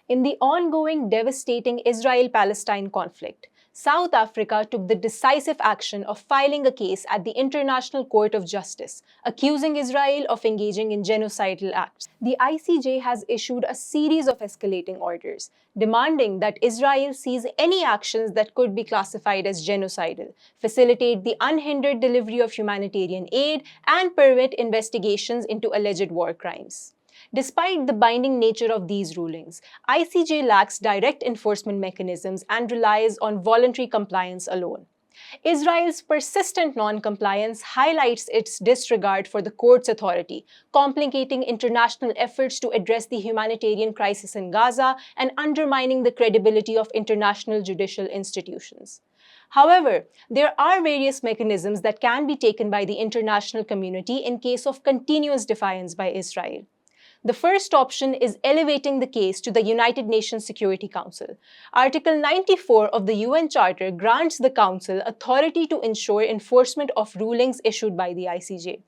In the ongoing devastating Israel-Palestine conflict, South Africa took the decisive action of filing a case at the International Court of Justice, accusing Israel of engaging in genocidal acts. The ICJ has issued a series of escalating orders, demanding that Israel cease any actions that could be classified as genocidal, facilitate the unhindered delivery of humanitarian aid, and permit investigations into alleged war crimes. Despite the binding nature of these rulings, ICJ lacks direct enforcement mechanisms and relies on voluntary compliance alone. Israel's persistent non-compliance highlights its disregard for the court's authority, complicating international efforts to address the humanitarian crisis in Gaza and undermining the credibility of international judicial institutions. However, there are various mechanisms that can be taken by the international community in case of continuous defiance by Israel. The first option is elevating the case to the United Nations Security Council. Article 94 of the UN Charter grants the Council authority to ensure enforcement of rulings issued by the ICJ.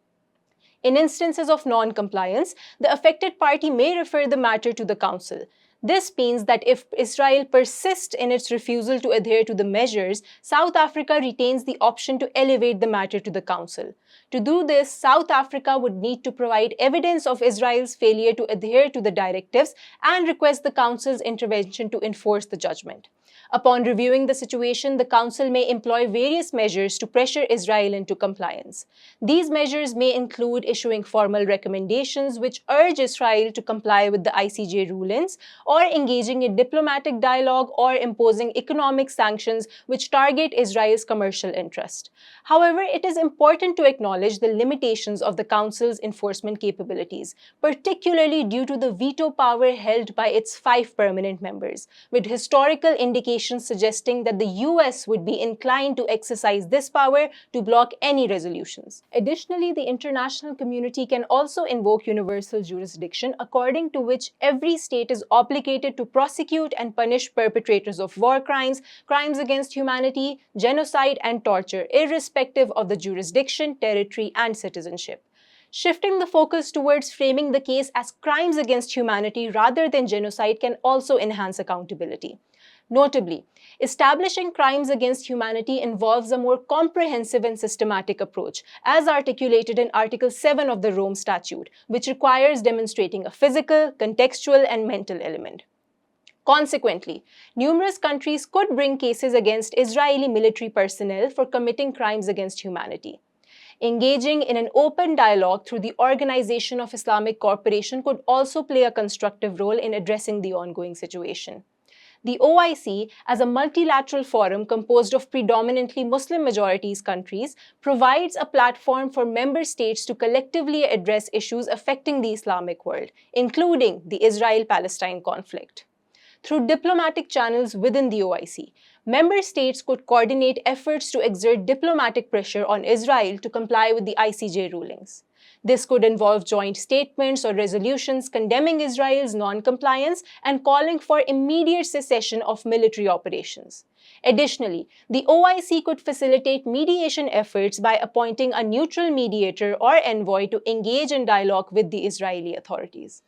In instances of non-compliance, the affected party may refer the matter to the Council. This means that if Israel persists in its refusal to adhere to the measures, South Africa retains the option to elevate the matter to the Council. To do this, South Africa would need to provide evidence of Israel's failure to adhere to the directives and request the Council's intervention to enforce the judgment. Upon reviewing the situation, the Council may employ various measures to pressure Israel into compliance. These measures may include issuing formal recommendations which urge Israel to comply with the ICJ rulings, or engaging in diplomatic dialogue or imposing economic sanctions which target Israel's commercial interest. However, it is important to acknowledge the limitations of the Council's enforcement capabilities, particularly due to the veto power held by its 5 permanent members, with historical indications suggesting that the US would be inclined to exercise this power to block any resolutions. Additionally, the international community can also invoke universal jurisdiction, according to which every state is obligated to prosecute and punish perpetrators of war crimes, crimes against humanity, genocide, and torture, irrespective of the jurisdiction, territory, and citizenship. Shifting the focus towards framing the case as crimes against humanity rather than genocide can also enhance accountability. Notably, establishing crimes against humanity involves a more comprehensive and systematic approach, as articulated in Article 7 of the Rome Statute, which requires demonstrating a physical, contextual, and mental element. Consequently, numerous countries could bring cases against Israeli military personnel for committing crimes against humanity. Engaging in an open dialogue through the Organization of Islamic Cooperation could also play a constructive role in addressing the ongoing situation. The OIC, as a multilateral forum composed of predominantly Muslim majorities countries, provides a platform for member states to collectively address issues affecting the Islamic world, including the Israel-Palestine conflict. Through diplomatic channels within the OIC, member states could coordinate efforts to exert diplomatic pressure on Israel to comply with the ICJ rulings. This could involve joint statements or resolutions condemning Israel's non-compliance and calling for immediate cessation of military operations. Additionally, the OIC could facilitate mediation efforts by appointing a neutral mediator or envoy to engage in dialogue with the Israeli authorities.